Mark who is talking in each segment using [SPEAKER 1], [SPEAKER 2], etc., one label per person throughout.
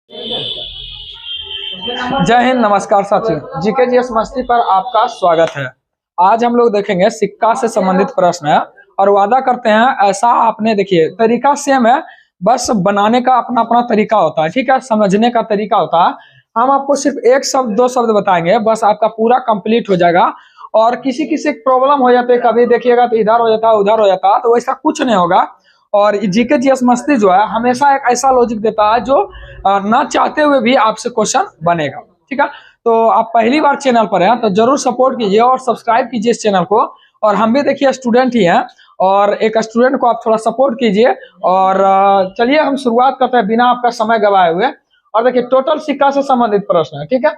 [SPEAKER 1] जय हिंद, नमस्कार साथियों। जीके जीएस मस्ती पर आपका स्वागत है। आज हम लोग देखेंगे सिक्का से संबंधित प्रश्न है और वादा करते हैं ऐसा आपने देखिए तरीका सेम है, बस बनाने का अपना अपना तरीका होता है, ठीक है, समझने का तरीका होता है। हम आपको सिर्फ एक शब्द दो शब्द बताएंगे, बस आपका पूरा कंप्लीट हो जाएगा। और किसी किसी प्रॉब्लम हो जाती है, कभी देखिएगा तो इधर हो जाता है उधर हो जाता है, तो वैसा कुछ नहीं होगा। और जीके जीएस मस्ती जो है हमेशा एक ऐसा लॉजिक देता है जो ना चाहते हुए भी आपसे क्वेश्चन बनेगा, ठीक है। तो आप पहली बार चैनल पर हैं तो जरूर सपोर्ट कीजिए और सब्सक्राइब कीजिए इस चैनल को। और हम भी देखिए स्टूडेंट ही हैं और एक स्टूडेंट को आप थोड़ा सपोर्ट कीजिए। और चलिए हम शुरुआत करते हैं बिना आपका समय गवाए हुए। और देखिए टोटल सिक्का से संबंधित प्रश्न है, ठीक है,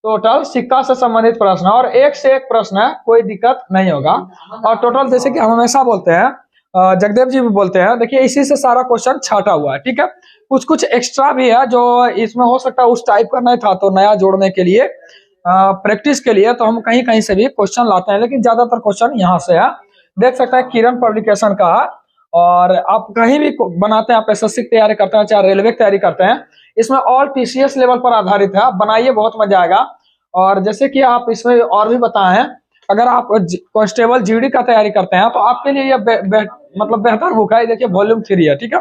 [SPEAKER 1] टोटल सिक्का से संबंधित प्रश्न और एक से एक प्रश्न है, कोई दिक्कत नहीं होगा। और टोटल जैसे कि हम हमेशा बोलते हैं, जगदेव जी भी बोलते हैं, देखिए इसी से सारा क्वेश्चन छाटा हुआ है, ठीक है। कुछ कुछ एक्स्ट्रा भी है जो इसमें हो सकता है उस टाइप का नहीं था, तो नया जोड़ने के लिए प्रैक्टिस के लिए तो हम कहीं कहीं से भी क्वेश्चन लाते हैं, लेकिन ज्यादातर क्वेश्चन यहाँ से है। देख सकते हैं किरण पब्लिकेशन का। और आप कहीं भी बनाते हैं, आप एसएससी की तैयारी करते हैं चाहे रेलवे की तैयारी करते हैं, इसमें ऑल टीसीएस लेवल पर आधारित है, बनाइए, बहुत मजा आएगा। और जैसे कि आप इसमें और भी बताएं, अगर आप कांस्टेबल जीडी का तैयारी करते हैं तो आपके लिए यह मतलब बेहतर बुक है। देखिए वॉल्यूम 3 है, ठीक है,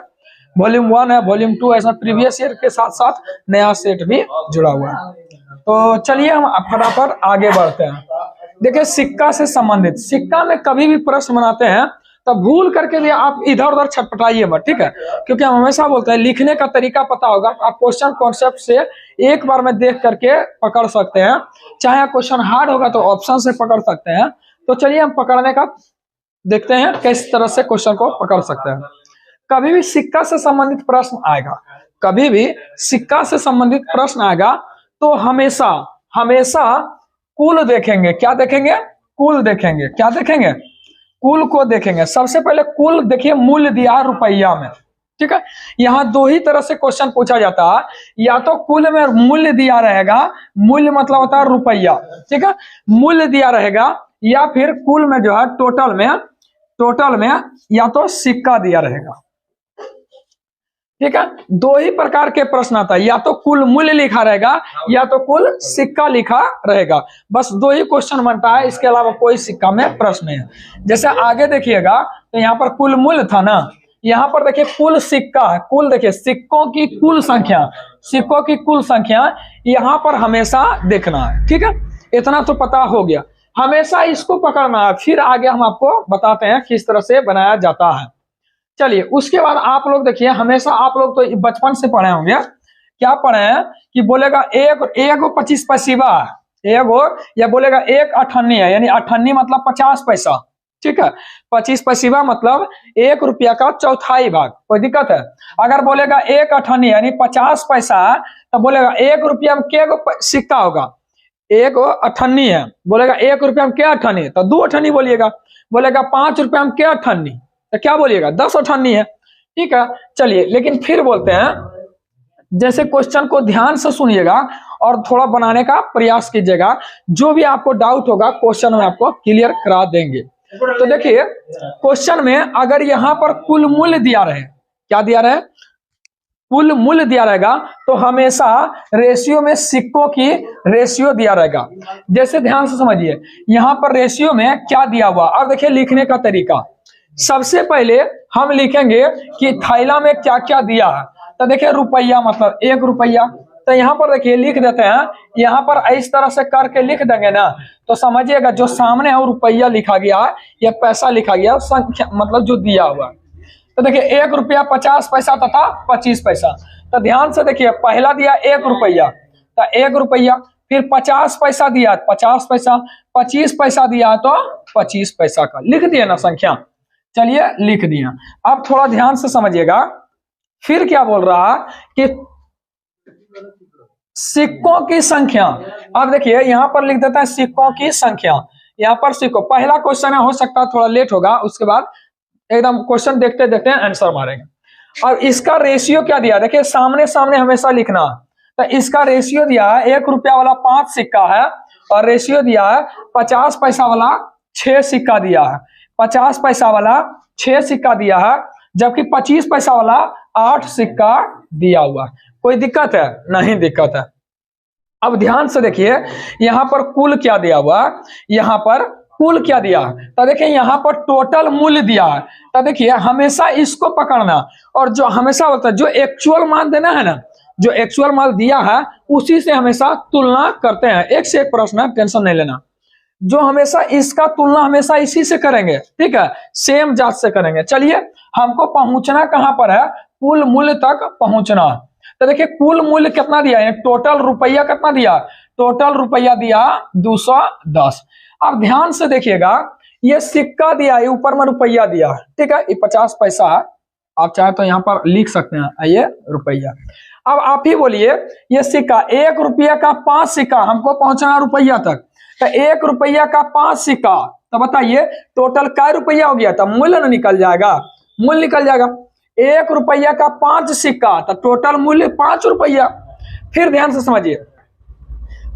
[SPEAKER 1] वॉल्यूम 1 है, वॉल्यूम 2 है, प्रीवियस ईयर के साथ साथ नया सेट भी जुड़ा हुआ है। तो चलिए हम फटाफट आगे बढ़ते हैं। देखिए सिक्का से संबंधित, सिक्का में कभी भी प्रश्न बनाते हैं तब भूल करके भी आप इधर उधर छटपटाइए मत, ठीक है, क्योंकि हम हमेशा बोलते हैं लिखने का तरीका पता होगा, आप क्वेश्चन कॉन्सेप्ट से एक बार में देख करके पकड़ सकते हैं। चाहे क्वेश्चन हार्ड होगा तो ऑप्शन से पकड़ सकते हैं। तो चलिए हम पकड़ने का देखते हैं किस तरह से क्वेश्चन को पकड़ सकते हैं। कभी भी सिक्का से संबंधित प्रश्न आएगा, कभी भी सिक्का से संबंधित प्रश्न आएगा तो हमेशा हमेशा कुल देखेंगे। क्या देखेंगे? कुल देखेंगे। क्या देखेंगे? कुल को देखेंगे। सबसे पहले कुल देखिए, मूल्य दिया रुपया में, ठीक है। यहाँ दो ही तरह से क्वेश्चन पूछा जाता है, या तो कुल में मूल्य दिया रहेगा, मूल्य मतलब होता है रुपया, ठीक है, मूल्य दिया रहेगा, या फिर कुल में जो है टोटल में या तो सिक्का दिया रहेगा, ठीक है। दो ही प्रकार के प्रश्न आता है, या तो कुल मूल्य लिखा रहेगा या तो कुल सिक्का लिखा रहेगा, बस दो ही क्वेश्चन बनता है, इसके अलावा कोई सिक्का में प्रश्न नहीं है। जैसे आगे देखिएगा तो यहाँ पर कुल मूल्य था ना, यहाँ पर देखिए कुल सिक्का है। कुल देखिए सिक्कों की कुल संख्या, सिक्कों की कुल संख्या यहाँ पर हमेशा देखना है, ठीक है, इतना तो पता हो गया। हमेशा इसको पकड़ना है, फिर आगे हम आपको बताते हैं किस तरह से बनाया जाता है। चलिए उसके बाद आप लोग देखिए, हमेशा आप लोग तो बचपन से पढ़े होंगे, क्या पढ़े हैं कि बोलेगा एक 25 पैसिवा है, एगो, या बोलेगा एक अठन्नी है, यानी अठन्नी मतलब 50 पैसा, ठीक है, 25 पैसिवा मतलब 1 रुपया का चौथाई भाग, कोई दिक्कत है? अगर बोलेगा एक अठन्नी यानी 50 पैसा है तो बोलेगा 1 रुपया में क्या सिक्का होगा? एक अठन्नी है, बोलेगा 1 रुपया में क्या अठन्नी, तो 2 अठन्नी बोलिएगा। बोलेगा 5 रुपया में क्या अठन्नी, तो क्या बोलिएगा? 10 अठन्नी है, ठीक है। चलिए लेकिन फिर बोलते हैं, जैसे क्वेश्चन को ध्यान से सुनिएगा और थोड़ा बनाने का प्रयास कीजिएगा, जो भी आपको डाउट होगा क्वेश्चन में आपको क्लियर करा देंगे। तो देखिए क्वेश्चन में अगर यहाँ पर कुल मूल्य दिया रहे, क्या दिया रहे? कुल मूल्य दिया रहेगा तो हमेशा रेशियो में सिक्कों की रेशियो दिया रहेगा। जैसे ध्यान से समझिए, यहाँ पर रेशियो में क्या दिया हुआ। अब देखिए लिखने का तरीका, सबसे पहले हम लिखेंगे कि थैला में क्या क्या दिया है। तो देखिए रुपया मतलब 1 रुपया, तो यहाँ पर देखिए लिख देते हैं, यहाँ पर इस तरह से करके लिख देंगे ना, तो समझिएगा जो सामने है वो रुपया लिखा गया है या पैसा लिखा गया, संख्या मतलब जो दिया हुआ। तो देखिए 1 रुपया 50 पैसा तथा 25 पैसा। तो ध्यान से देखिए, पहला दिया 1 रुपया, तो 1 रुपया, फिर 50 पैसा दिया 50 पैसा, 25 पैसा दिया तो 25 पैसा का लिख दिया ना संख्या। चलिए लिख दिया। अब थोड़ा ध्यान से समझिएगा, फिर क्या बोल रहा कि सिक्कों की संख्या। अब देखिए यहाँ पर लिख देता है सिक्कों की संख्या, यहाँ पर सिक्कों, पहला क्वेश्चन है, हो सकता है थोड़ा लेट होगा, उसके बाद एकदम क्वेश्चन देखते देखते आंसर मारेंगे। और इसका रेशियो क्या दिया, देखिए सामने सामने हमेशा लिखना, तो इसका रेशियो दिया है 1 रुपया वाला 5 सिक्का है, और रेशियो दिया है 50 पैसा वाला 6 सिक्का दिया है, 50 पैसा वाला 6 सिक्का दिया है, जबकि 25 पैसा वाला 8 सिक्का दिया हुआ है। कोई दिक्कत है? नहीं दिक्कत है। अब ध्यान से देखिए यहाँ पर कुल क्या दिया हुआ, यहाँ पर कुल क्या दिया है, तो देखिए यहाँ पर टोटल मूल्य दिया है। तो देखिए हमेशा इसको पकड़ना, और जो हमेशा होता है जो एक्चुअल मान देना है ना, जो एक्चुअल मान दिया है उसी से हमेशा तुलना करते हैं। एक से एक प्रश्न है, टेंशन नहीं लेना। जो हमेशा इसका तुलना हमेशा इसी से करेंगे, ठीक है, सेम जांच से करेंगे। चलिए हमको पहुंचना कहां पर है, कुल मूल्य तक पहुंचना। तो देखिए कुल मूल्य कितना दिया है, टोटल रुपया कितना दिया, टोटल रुपया दिया 210। अब ध्यान से देखिएगा, ये सिक्का दिया है, ऊपर में रुपया दिया है, ठीक है, ये 50 पैसा है, आप चाहे तो यहाँ पर लिख सकते हैं, ये रुपया। अब आप ही बोलिए, ये सिक्का 1 रुपया का 5 सिक्का, हमको पहुंचना रुपया तक, तो 1 रुपया का 5 सिक्का, तो बताइए टोटल क्या रुपया हो गया, तो मूल्य न निकल जाएगा, मूल्य निकल जाएगा। 1 रुपया का 5 सिक्का, तो टोटल मूल्य 5 रुपया। फिर ध्यान से समझिए,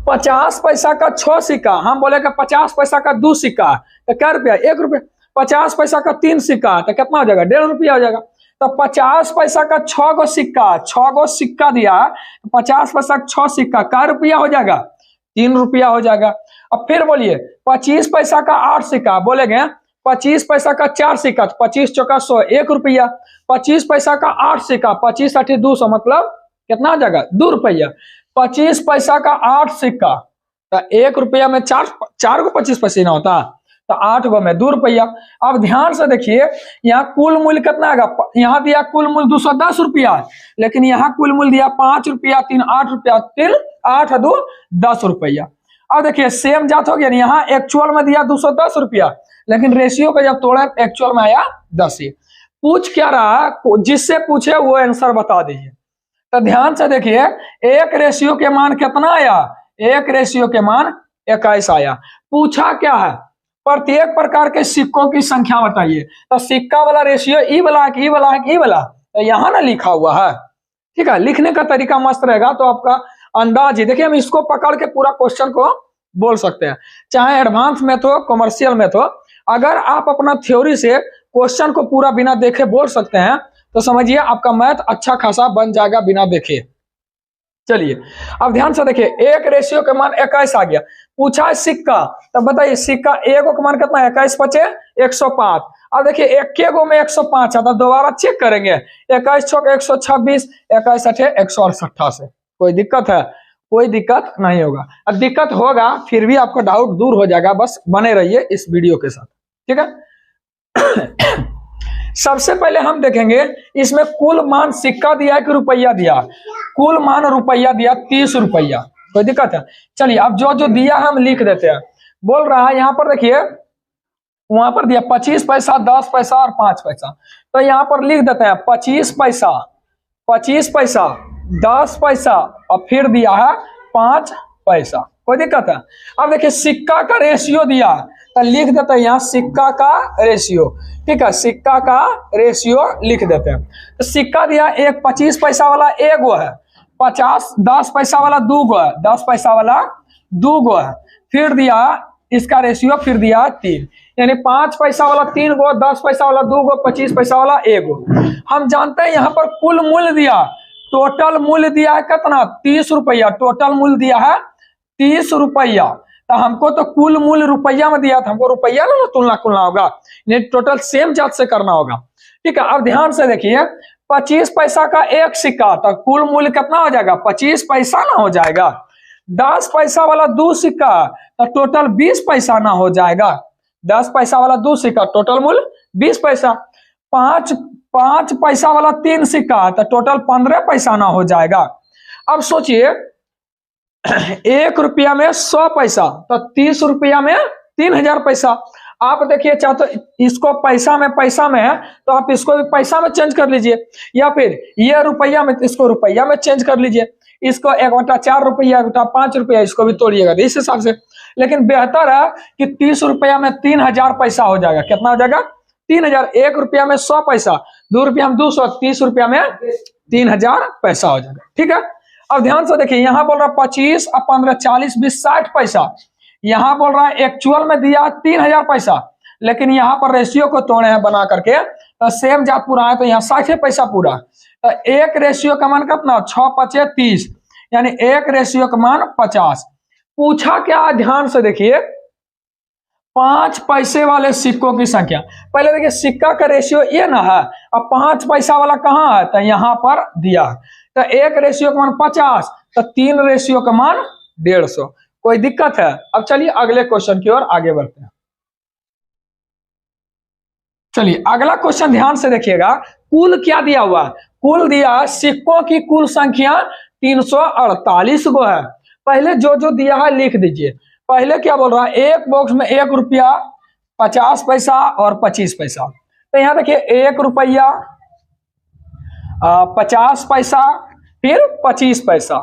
[SPEAKER 1] 50 पैसा का 6 सिक्का, हम बोले कि 50 पैसा का 2 सिक्का, तो क्या रुपया, 1 रुपया। 50 पैसा का 3 सिक्का, तो कितना हो जाएगा, 1.5 रुपया हो जाएगा। तो 50 पैसा का 6 गो सिक्का, 6 गो सिक्का दिया, 50 पैसा का 6 सिक्का, क्या रुपया हो जाएगा, 3 रुपया हो जाएगा। अब फिर बोलिए 25 पैसा का 8 सिक्का, बोलेगे 25 पैसा का 4 सिक्का, 25 चौका 100, 1 रुपया। 25 पैसा का 8 सिक्का, 25 8 200, मतलब कितना हो जाएगा, 2 रुपया। 25 पैसा का 8 सिक्का, तो 1 रुपया में 4 को 25 पैसे ना होता, तो 8 गो में 2 रुपया। अब ध्यान से देखिए, यहाँ कुल मूल्य कितना आएगा, यहाँ दिया कुल मूल्य 210 रुपया, लेकिन यहाँ कुल मूल्य दिया 5 रुपया, 3 8 रुपया, 3 8 2 10 रुपया। अब देखिए सेम जात हो गया, यहाँ एक्चुअल में दिया 210 रुपया, लेकिन रेशियो को जब तोड़े एक्चुअल में आया 10 ही। पूछ क्या रहा, जिससे पूछे वो आंसर बता दीजिए। तो ध्यान से देखिए, 1 रेशियो के मान कितना आया, 1 रेशियो के मान 21 आया। पूछा क्या है, प्रत्येक प्रकार के सिक्कों की संख्या बताइए। तो सिक्का वाला रेशियो ई वाला है, ई वाला है, ई वाला, तो यहाँ ना लिखा हुआ है, ठीक है। लिखने का तरीका मस्त रहेगा तो आपका अंदाज ही, देखिए हम इसको पकड़ के पूरा क्वेश्चन को बोल सकते हैं, चाहे एडवांस में तो कॉमर्शियल में तो। अगर आप अपना थ्योरी से क्वेश्चन को पूरा बिना देखे बोल सकते हैं तो समझिए आपका मैथ अच्छा खासा बन जाएगा बिना देखे। चलिए अब ध्यान से देखिए, 1 रेशियो के मान 21 आ गया। पूछा है सिक्का, तब बताइए सिक्का एगो का मान कितना है, 21 पचे 105। अब देखिए एक गो में 105 आता, दोबारा चेक करेंगे, 21 छक 126, 21 अठे 168 से। कोई दिक्कत है, कोई दिक्कत नहीं होगा। अब दिक्कत होगा फिर भी आपका डाउट दूर हो जाएगा, बस बने रहिए इस वीडियो के साथ, ठीक है। सबसे पहले हम देखेंगे इसमें कुल मान सिक्का दिया है कि रुपया दिया, कुल मान रुपया दिया 30 रुपया। कोई दिक्कत है, चलिए अब जो जो दिया है हम लिख देते हैं। बोल रहा है यहाँ पर देखिए, वहां पर दिया 25 पैसा, 10 पैसा और 5 पैसा, तो यहाँ पर लिख देते हैं 25 पैसा, 25 पैसा, 10 पैसा और फिर दिया है 5 पैसा। कोई दिक्कत है। अब देखिए सिक्का का रेशियो दिया, तो लिख देते हैं यहाँ सिक्का का रेशियो, ठीक है, सिक्का का रेशियो लिख देते हैं। तो सिक्का दिया एक 25 पैसा वाला 1 गो है, 10 पैसा वाला 2 गो है, 10 पैसा वाला 2 गो है, फिर दिया इसका रेशियो, फिर दिया 3, यानी 5 पैसा वाला 3 गो, 10 पैसा वाला 2 गो, 25 पैसा वाला 1 गो। हम जानते हैं यहाँ पर कुल मूल्य दिया, टोटल मूल्य दिया है कितना, 30 रुपया, टोटल मूल्य दिया है 30 रुपया। तो हमको तो कुल मूल्य रुपया में दिया था, हमको रुपया ना तुलना होगा, टोटल सेम जात से करना होगा, ठीक है। अब ध्यान से देखिए 25 पैसा का 1 सिक्का, तो कुल मूल्य कितना हो जाएगा, 25 पैसा ना हो जाएगा। 10 पैसा वाला 2 सिक्का, तो टोटल 20 पैसा ना हो जाएगा। 10 पैसा वाला 2 सिक्का, टोटल मूल्य 20 पैसा। 5 पैसा वाला 3 सिक्का, तो टोटल 15 पैसा ना हो जाएगा। अब सोचिए 1 रुपया में 100 पैसा, तो 30 रुपया में 3000 पैसा। आप देखिए चाहे तो इसको पैसा में है तो आप इसको भी पैसा में चेंज कर लीजिए, या फिर ये रुपया में इसको रुपया में चेंज कर लीजिए। इसको 1/4 रुपया, 1/5 रुपया, इसको भी तोड़िएगा इस हिसाब से। लेकिन बेहतर है कि 30 रुपया में 3000 पैसा हो जाएगा। कितना हो जाएगा, 3000। 1 रुपया में 100 पैसा, 2 रुपया में 200, 30 रुपया में 3000 पैसा हो जाएगा, ठीक है। अब ध्यान से देखिए, यहाँ बोल रहा है 25 और 15 40 20 60 पैसा। यहाँ बोल रहा है एक्चुअल में दिया 3000 पैसा, लेकिन यहाँ पर रेशियो को तोड़े हैं बना करके, तो सेम जात पूरा है तो यहाँ 60 पैसा पूरा। तो 1 रेशियो का मान कितना, 6 5 30, यानी 1 रेशियो का मान 50। पूछा क्या, ध्यान से देखिए, 5 पैसे वाले सिक्कों की संख्या। पहले देखिए सिक्का का रेशियो ये ना है, अब 5 पैसा वाला कहाँ है, तो यहाँ पर दिया है। तो 1 रेशियो का मान 50, तो 3 रेशियो का मान 150। कोई दिक्कत है? अब चलिए अगले क्वेश्चन की ओर आगे बढ़ते हैं। चलिए अगला क्वेश्चन ध्यान से देखिएगा। कुल क्या दिया हुआ है? कुल दिया सिक्कों की कुल संख्या 348 गो है। पहले जो जो दिया है लिख दीजिए। पहले क्या बोल रहा है, एक बॉक्स में 1 रुपया, 50 पैसा और 25 पैसा। तो यहाँ देखिए 1 रुपया, 50 पैसा, फिर 25 पैसा।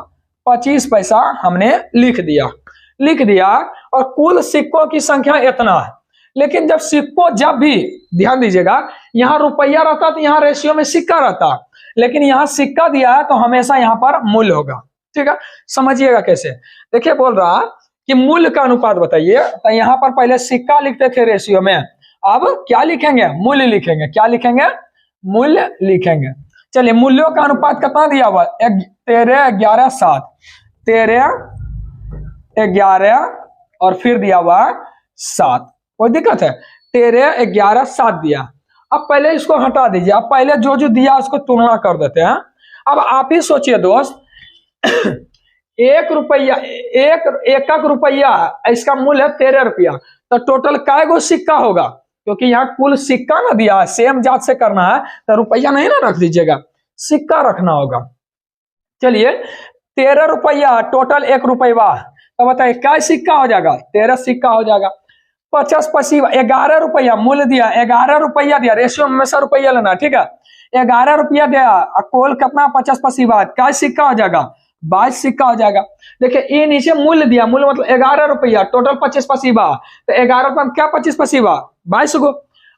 [SPEAKER 1] 25 पैसा हमने लिख दिया और कुल सिक्कों की संख्या इतना है। लेकिन जब सिक्कों, जब भी ध्यान दीजिएगा, यहाँ रुपया रहता तो यहाँ रेशियो में सिक्का रहता, लेकिन यहाँ सिक्का दिया है तो हमेशा यहाँ पर मूल्य होगा। ठीक है, समझिएगा कैसे। देखिए बोल रहा कि मूल्य का अनुपात बताइए। तो यहाँ पर पहले सिक्का लिखते थे रेशियो में, अब क्या लिखेंगे, मूल्य लिखेंगे। क्या लिखेंगे, मूल्य लिखेंगे। चलिए मूल्यों का अनुपात कितना दिया हुआ, 13 11 7, 13 11 और फिर दिया हुआ 7। कोई दिक्कत है? 13 11 7 दिया। अब पहले इसको हटा दीजिए, अब पहले जो जो दिया उसको तुलना कर देते हैं। अब आप ही सोचिए दोस्त, 1 रुपया, एक रुपया, इसका मूल्य है 13 रुपया, तो टोटल काय गो सिक्का होगा? क्योंकि यहाँ कुल सिक्का ना दिया है, सेम जात से करना है तो रुपया नहीं ना रख दीजिएगा, सिक्का रखना होगा। चलिए 13 रुपया टोटल 1 रुपया, तो बताइए क्या सिक्का हो जाएगा? 13 सिक्का हो जाएगा। 50 पसीवा, 11 रुपया मूल्य दिया, 11 रुपया दिया, रेशियो में हमेशा रुपया लेना। ठीक है, 11 रुपया दिया, कोल कितना, 50 पसीवा, क्या सिक्का हो जाएगा? 22 सिक्का हो जाएगा। देखिए ये नीचे मूल्य दिया, मूल्य मतलब 11 रुपया, टोटल 25 पसीवा, तो 11 रुपया क्या 25 पसीवा, 22 गो।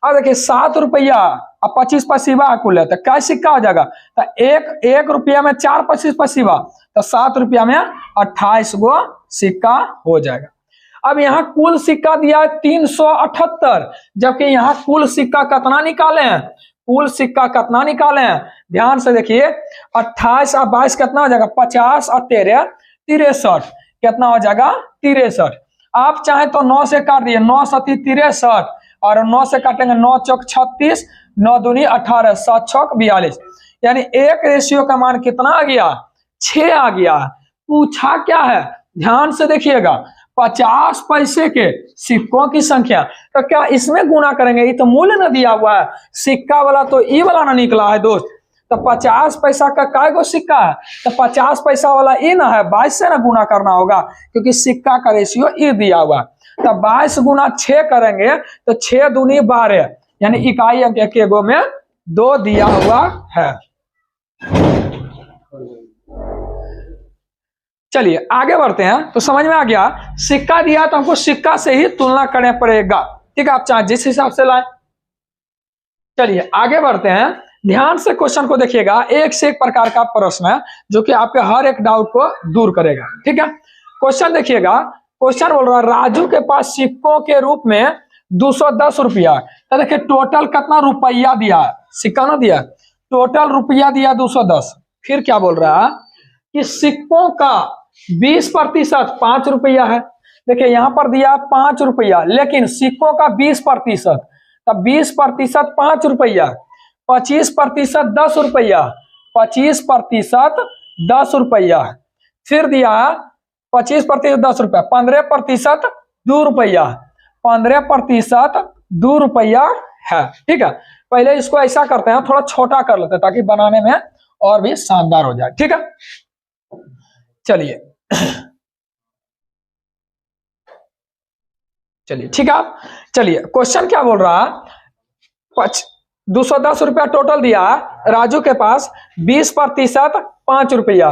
[SPEAKER 1] अब देखिए 7 रुपया अब 25 पसीवा कुल है, तो क्या सिक्का हो जाएगा? तो एक रुपया में 4 25 पसीवा, तो 7 रुपया में 28 गो सिक्का हो जाएगा। अब यहाँ कुल सिक्का दिया है 378, जबकि यहाँ कुल सिक्का कितना निकाले हैं, कुल सिक्का कितना निकाले हैं? ध्यान से देखिए, 28 और 22 कितना हो जाएगा? 50 और 13 63, कितना हो जाएगा? 63। आप चाहे तो 9 से काट दिए, 9 7 63 और 9 से काटेंगे 9 चौक 36, 9 दूनी 18, 7 चौक 42, यानी 1 रेशियो का मान कितना आ गया? 6 आ गया। पूछा क्या है, ध्यान से देखिएगा, 50 पैसे के सिक्कों की संख्या। तो क्या इसमें गुना करेंगे? ये तो मूल्य न दिया हुआ है, सिक्का वाला तो ई वाला ना निकला है दोस्त। तो 50 पैसा का काय गो सिक्का है? तो 50 पैसा वाला ई ना है, 22 से ना गुना करना होगा, क्योंकि सिक्का का रेशियो ई दिया हुआ। तो 22 गुना 6 करेंगे तो 6 दूनी 12, यानी इकाई अंक के गो में 2 दिया हुआ है। चलिए आगे बढ़ते हैं। तो समझ में आ गया, सिक्का दिया तो हमको सिक्का से ही तुलना करना पड़ेगा। ठीक है, आप चाहे जिस हिसाब से लाएं। चलिए आगे बढ़ते हैं, ध्यान से क्वेश्चन को देखिएगा। एक से एक प्रकार का प्रश्न है जो कि आपके हर एक डाउट को दूर करेगा। ठीक है, क्वेश्चन देखिएगा। क्वेश्चन बोल रहा है राजू के पास सिक्कों के रूप में 210 रुपया। तो देखिए टोटल कितना रुपया दिया, सिक्का ना दिया, टोटल रुपया दिया 210। फिर क्या बोल रहा है कि सिक्कों का 20% 5 रुपया है। देखिए यहाँ पर दिया 5 रुपया, लेकिन सिक्कों का 20%, तब 20% 5 रुपया, 25% 10 रुपया, 25% 10 रुपया। फिर दिया 25% 10 रुपया, 15% 2 रुपया, 15% 2 रुपया है। ठीक है, पहले इसको ऐसा करते हैं, थोड़ा छोटा कर लेते हैं ताकि बनाने में और भी शानदार हो जाए। ठीक है, चलिए ठीक है। चलिए क्वेश्चन क्या बोल रहा है, 210 रुपया टोटल दिया, राजू के पास 20% 5 रुपया,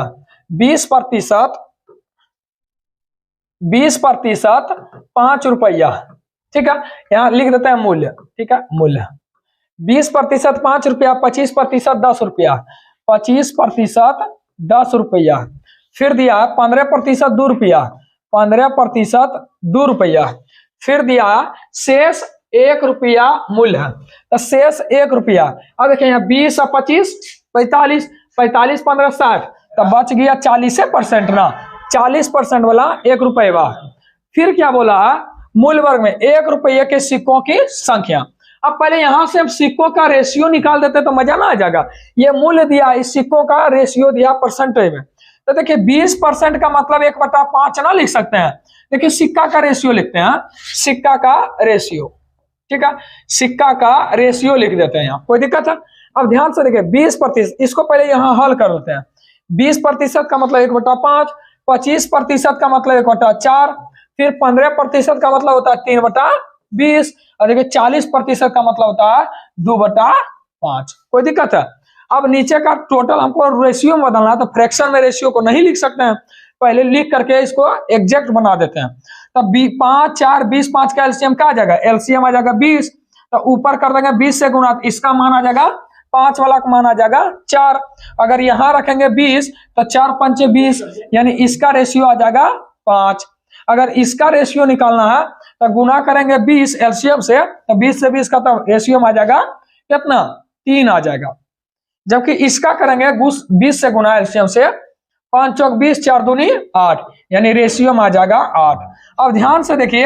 [SPEAKER 1] 20% 5 रुपया। ठीक है, यहां लिख देते हैं मूल्य। ठीक है, मूल्य 20% 5 रुपया, 25% 10 रुपया, 25% 10 रुपया। फिर दिया 15% 2 रुपया, 15% 2 रुपया। फिर दिया शेष 1 रुपया मूल्य है, तो शेष 1 रुपया। अब देखिए यहाँ 20 और 25 45, 45 15 60, तो बच गया 40% ना, 40% वाला 1 रुपया। फिर क्या बोला, मूल वर्ग में 1 रुपये के सिक्कों की संख्या। अब पहले यहां से हम सिक्कों का रेशियो निकाल देते तो मजा ना आ जाएगा। ये मूल्य दिया, इस सिक्कों का रेशियो दिया परसेंटेज में, तो देखिए 20% का मतलब 1/5 ना लिख सकते हैं। देखिए सिक्का का रेशियो लिखते हैं, सिक्का का रेशियो, ठीक है, सिक्का का रेशियो लिख देते हैं यहाँ, कोई दिक्कत है। अब ध्यान से देखिए 20%, इसको पहले यहाँ हल कर लेते हैं। 20% का मतलब 1/5, 25% का मतलब 1/4, फिर 15% का मतलब होता है 3/20, और देखिए 40% का मतलब होता है 2/5। कोई दिक्कत है। अब नीचे का टोटल हमको रेशियो में बदलना है, तो फ्रैक्शन में रेशियो को नहीं लिख सकते हैं, पहले लिख करके इसको एग्जैक्ट बना देते हैं। तब 5 4 20, 5 का एलसीएम क्या आ जाएगा, एलसीएम आ जाएगा 20, तो ऊपर कर देंगे 20 से गुणा, इसका मान आ जाएगा 5 वाला का मान आ जाएगा 4। अगर यहां रखेंगे 20 तो 4 5 20, यानी इसका रेशियो आ जाएगा 5। अगर इसका रेशियो निकालना है तो गुना करेंगे 20 एलसीएम से, तो 20 से 20 का तो रेशियो आ जाएगा कितना, 3 आ जाएगा। जबकि इसका करेंगे 20 से गुना एलसीएम से, 5 चौक 20, 4 दूनी 8, यानी रेशियो में आ जाएगा 8। अब ध्यान से देखिए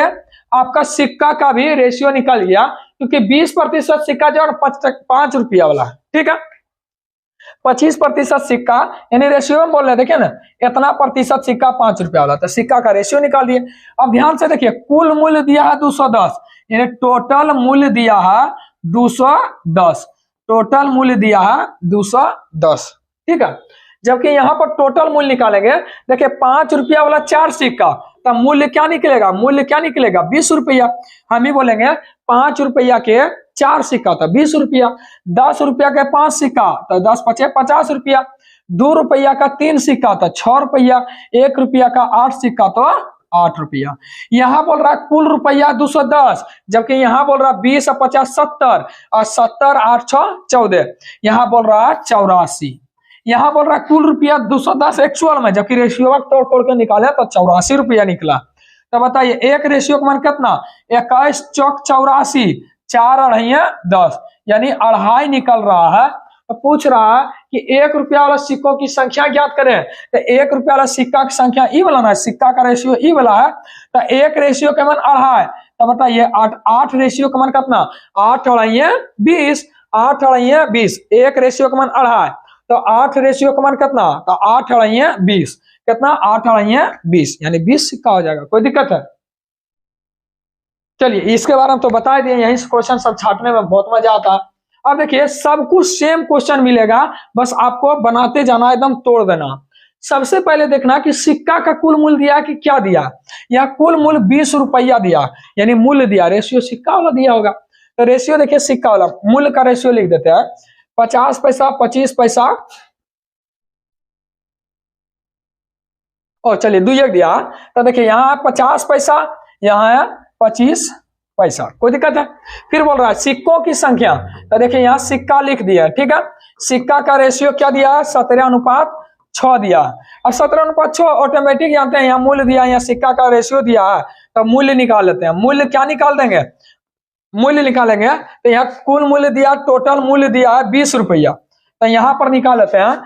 [SPEAKER 1] आपका सिक्का का भी रेशियो निकल गया, क्योंकि 20% सिक्का जो है 5 रुपया वाला है, ठीक है। 25% सिक्का, यानी रेशियो में बोल रहे हैं, देखिए ना इतना प्रतिशत सिक्का 5 रुपया वाला, तो सिक्का का रेशियो निकाल दिए। अब ध्यान से देखिए कुल मूल्य दिया है 210, यानी टोटल मूल्य दिया है 210, टोटल मूल्य दिया है 210, ठीक है। जबकि यहाँ पर टोटल मूल्य निकालेंगे, देखिए 5 रुपया वाला 4 सिक्का, तब मूल्य क्या निकलेगा, मूल्य क्या निकलेगा 20 रुपया। हम ही बोलेंगे 5 रुपया के 4 सिक्का तो 20 रुपया, 10 रुपया के 5 सिक्का तो 10 पचे 50 रुपया, 2 रुपया का 3 सिक्का तो 6 रुपया, 1 रुपया का 8 सिक्का तो 8 रुपया। यहाँ बोल रहा कुल रुपया 210, जबकि यहाँ बोल रहा 20 और 50 70, और 70 8 6 14, यहाँ बोल रहा 84। यहाँ बोल रहा कुल रुपया 210 एक्चुअल में, जबकि रेशियो तोड़ तोड़ के निकाले तो 84 रुपया निकला। तो बताइए एक रेशियो का मान कितना, 21 चौक 84, 4 अढ़ाई 10, यानी अढ़ाई निकल रहा है। तो पूछ रहा है कि 1 रुपया वाला सिक्कों की संख्या ज्ञात करें, तो 1 रुपया वाला सिक्का की संख्या ई वाला ना, सिक्का का रेशियो ई वाला है, तो 1 रेशियो का मान अढ़ाई। तो बताइए 8 रेशियो का मान कितना, 8 अढ़ाई 20, 8 अढ़ाई 20, 1 रेशियो का मान अढ़ाई, तो 8 रेशियो का मान कितना, तो 8 अढ़ाई 20, कितना 8 अढ़ाई 20, यानी 20 सिक्का हो जाएगा। कोई दिक्कत है। चलिए इसके बारे में तो बता दिए, यहीं से क्वेश्चन सब छाटने में बहुत मजा आता है। अब देखिए सब कुछ सेम क्वेश्चन मिलेगा, बस आपको बनाते जाना, एकदम तोड़ देना। सबसे पहले देखना कि सिक्का का कुल मूल्य दिया कि क्या दिया, या कुल मूल्य 20 रुपया दिया, यानी मूल्य दिया, रेशियो सिक्का वाला दिया होगा। तो रेशियो देखिए सिक्का वाला मूल्य का रेशियो लिख देते हैं, 50 पैसा 25 पैसा, और चलिए 2 दिया, तो देखिए यहाँ 50 पैसा, यहाँ है 25 पैसा, कोई दिक्कत है। फिर बोल रहा है सिक्कों की संख्या, तो देखिए यहाँ सिक्का लिख दिया, ठीक है। सिक्का का रेशियो क्या दिया, 17:6 दिया, और 17:6 ऑटोमेटिक जानते हैं, यहाँ मूल्य दिया, यहाँ सिक्का का रेशियो दिया है, तो मूल्य निकाल लेते हैं। मूल्य क्या निकाल देंगे, मूल्य निकालेंगे, तो यहाँ कुल मूल्य दिया, टोटल मूल्य दिया है 20 रुपया, तो यहाँ पर निकाल लेते हैं।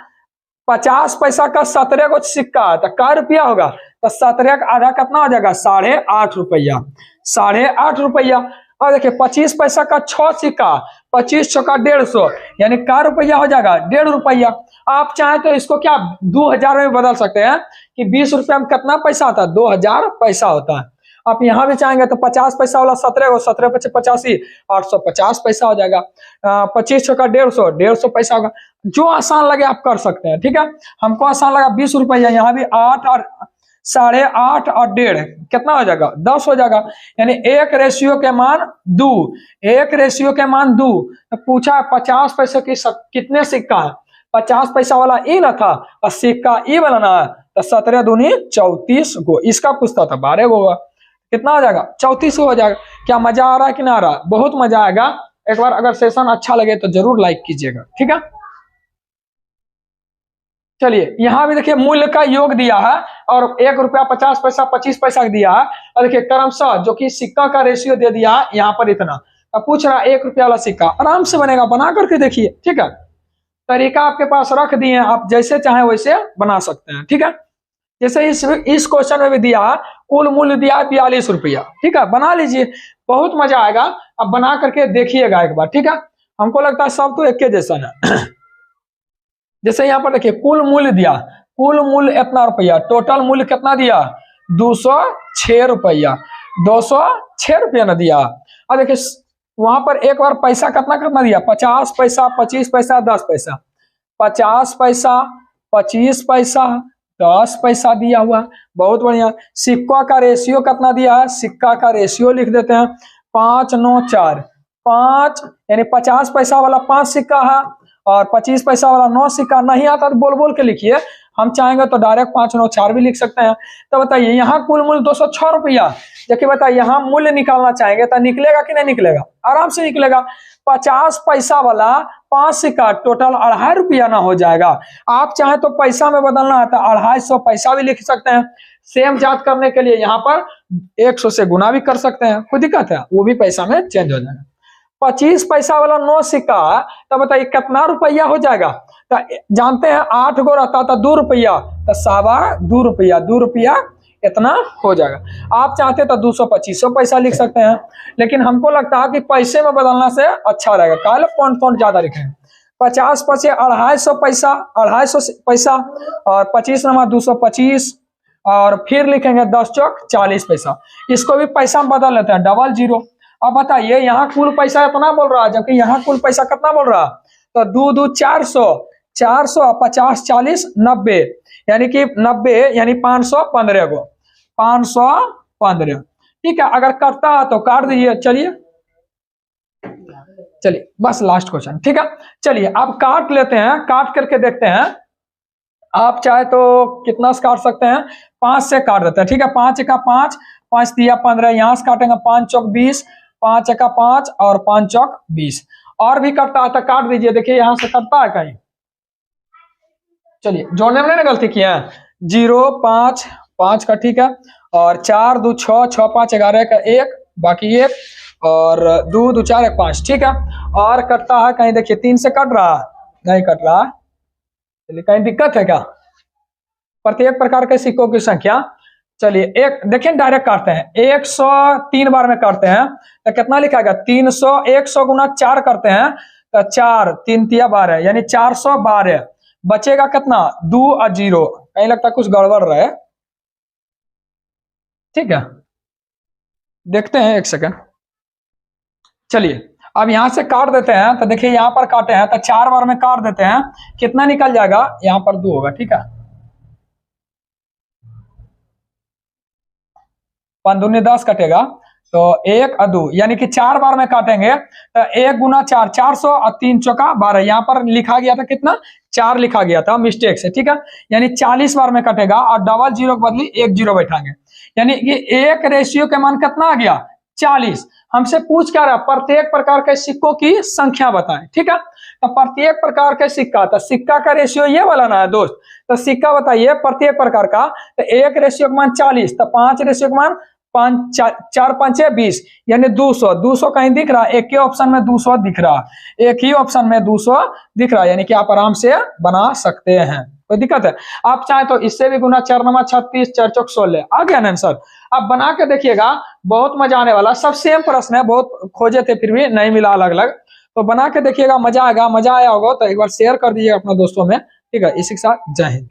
[SPEAKER 1] 50 पैसा का 17 को सिक्का है, तो क्या रुपया होगा, तो 17 का आधा कितना हो जाएगा, 8.5 रुपया, 8.5 रुपया। और देखिए 25 पैसा का 6 सिक्का, 25 6 का 150, यानी क्या रुपया हो जाएगा, 1.5 रुपया। आप चाहे तो इसको क्या 2000 में बदल सकते हैं, कि 20 रुपया में कितना पैसा होता है, 2000 पैसा होता है। आप यहाँ भी चाहेंगे तो 50 पैसा वाला 17 को 17 पचे 85, 850 पैसा हो जाएगा। 25 6 का 150, 150 पैसा होगा। जो आसान लगे आप कर सकते हैं, ठीक है। हमको आसान लगा 20 रुपया, यहाँ भी 8 और 8.5 और 1.5 कितना हो जाएगा, 10 हो जाएगा, यानी 1 रेशियो के मान 2, 1 रेशियो के मान 2। तो पूछा 50 पैसे की कितने सिक्का है, 50 पैसा वाला ई ना था, और सिक्का ई वाला ना है, तो 17 दूनी 34 गो, इसका पूछता था 12 गो, कितना हो जाएगा, 34 हो जाएगा। क्या मजा आ रहा है कि ना आ रहा, बहुत मजा आएगा। एक बार अगर सेशन अच्छा लगे तो जरूर लाइक कीजिएगा, ठीक है। चलिए यहाँ भी देखिए मूल्य का योग दिया है और 1 रुपया 50 पैसा 25 पैसा दिया है और देखिए क्रमशः जो कि सिक्का का रेशियो दे दिया है यहाँ पर इतना। अब पूछ रहा है 1 रुपया वाला सिक्का, आराम से बनेगा, बना करके देखिए। ठीक है, तरीका आपके पास रख दिए हैं, आप जैसे चाहे वैसे बना सकते हैं। ठीक है, जैसे इस क्वेश्चन में भी दिया है कुल मूल्य दिया है 42 रुपया। ठीक है, बना लीजिए, बहुत मजा आएगा। अब बना करके देखिएगा एक बार। ठीक है, हमको लगता है सब तो एक के जैसा है। जैसे यहाँ पर देखिए कुल मूल्य दिया, कुल मूल्य इतना रुपया, टोटल मूल्य कितना दिया 206 रुपया, 206 रुपया ना दिया। अब देखिए वहां पर एक बार पैसा कितना दिया 50 पैसा 25 पैसा 10 पैसा, 50 पैसा 25 पैसा 10 पैसा दिया हुआ। बहुत बढ़िया। सिक्का का रेशियो कितना दिया है, सिक्का का रेशियो लिख देते हैं 5 9 4, 5 यानी 50 पैसा वाला 5 सिक्का है और 25 पैसा वाला 9 सिक्का। नहीं आता तो बोल बोल के लिखिए, हम चाहेंगे तो डायरेक्ट 5 9 4 भी लिख सकते हैं। तो बताइए यहाँ कुल मूल्य 206 रुपया। देखिए बताइए यहाँ मूल्य निकालना चाहेंगे तो निकलेगा कि नहीं निकलेगा, आराम से निकलेगा। 50 पैसा वाला 5 सिक्का टोटल 2.5 रुपया ना हो जाएगा। आप चाहे तो पैसा में बदलना है तो 250 पैसा भी लिख सकते हैं। सेम जांच करने के लिए यहाँ पर 100 से गुना भी कर सकते हैं, कोई दिक्कत है, वो भी पैसा में चेंज हो जाएगा। 25 पैसा वाला 9 सिक्का तो बताइए कितना रुपया हो जाएगा। तो जानते हैं 8 गो रहता था 2 रुपया, तो 2.25 रुपया, 2 रुपया इतना हो जाएगा। आप चाहते तो 225 पैसा लिख सकते हैं, लेकिन हमको लगता है कि पैसे में बदलना से अच्छा रहेगा। काल पॉइंट ज्यादा लिखेंगे। 50 पचे 250 पैसा, 250 पैसा और 25 नमा 225 और फिर लिखेंगे 10 चौक 40 पैसा। इसको भी पैसा में बदल लेते हैं, 00। अब बताइए यहाँ कुल पैसा इतना बोल रहा है, जबकि यहाँ कुल पैसा कितना बोल रहा है। तो 2 2 400, 400 50 40 90, यानी कि 90 यानी 515 को, 515। ठीक है, अगर करता है तो काट दीजिए। चलिए बस लास्ट क्वेश्चन। ठीक है, चलिए अब काट लेते हैं, काट करके देखते हैं। आप चाहे तो कितना से काट सकते हैं, 5 से काट देते हैं। ठीक है, 5 का 5, 5 दिया 15, यहाँ से काटेंगे 5 चौक 20, 5 का 5 और 5 चौक 20। और भी कटता है तो काट दीजिए। देखिए यहाँ से कटता है कहीं, चलिए जोड़ने में ना गलती किया है। 0 5 5 का, ठीक है, और 4 2 6 6 5 11 का 1, बाकी 1 और 2 2 4 1 5। ठीक है, और कटता है कहीं, देखिए 3 से कट रहा है, नहीं कट रहा। चलिए कहीं दिक्कत है क्या। प्रत्येक प्रकार के सिक्कों की संख्या, चलिए एक देखिए डायरेक्ट काटते हैं। 103 बार में काटते हैं तो कितना लिखाएगा 300, 100 गुना 4 करते हैं तो 4 3 तिया 12, यानी 412। बचेगा कितना 2 और 0, कहीं लगता कुछ गड़बड़ रहे। ठीक है, देखते हैं 1 सेकंड। चलिए अब यहां से काट देते हैं तो देखिए यहां पर काटे हैं तो 4 बार में काट देते हैं, कितना निकल जाएगा, यहां पर 2 होगा। ठीक है, 5 दूनी 10 कटेगा तो 1 और 2, यानी कि 4 बार में काटेंगे तो 1 गुना 4 400 और 3 चौका 12। यहाँ पर लिखा गया था कितना 4 लिखा गया था मिस्टेक से। ठीक है, यानी 40 बार में कटेगा और डबल 0 के बदली 1 0 बैठाएंगे, यानी कि 1 रेशियो के मान कितना आ गया 40। हमसे पूछ क्या रहा, प्रत्येक प्रकार के सिक्कों की संख्या बताएं। ठीक है, तो प्रत्येक प्रकार के सिक्का, तो सिक्का का रेशियो ये वाला ना है दोस्त, तो सिक्का बताइए प्रत्येक प्रकार का। तो 1 रेशियो का मान 40, तो 5 रेशियो का मान 5 4 5 20, यानी 200। 200 कहीं दिख रहा है, एक ही ऑप्शन में 200 दिख रहा है, एक ही ऑप्शन में 200 दिख रहा है, यानी कि आप आराम से बना सकते हैं, कोई दिक्कत है। आप चाहे तो इससे भी गुना 4 नमा 36, 4 चौक 16 आ गया ना आंसर। आप बना के देखिएगा, बहुत मजा आने वाला। सब सेम प्रश्न है, बहुत खोजे थे फिर भी नहीं मिला अलग अलग, तो बना के देखिएगा, मजा आएगा। मजा आया होगा तो एक बार शेयर कर दीजिएगा अपने दोस्तों में। ठीक है, इसी के साथ जय हिंद।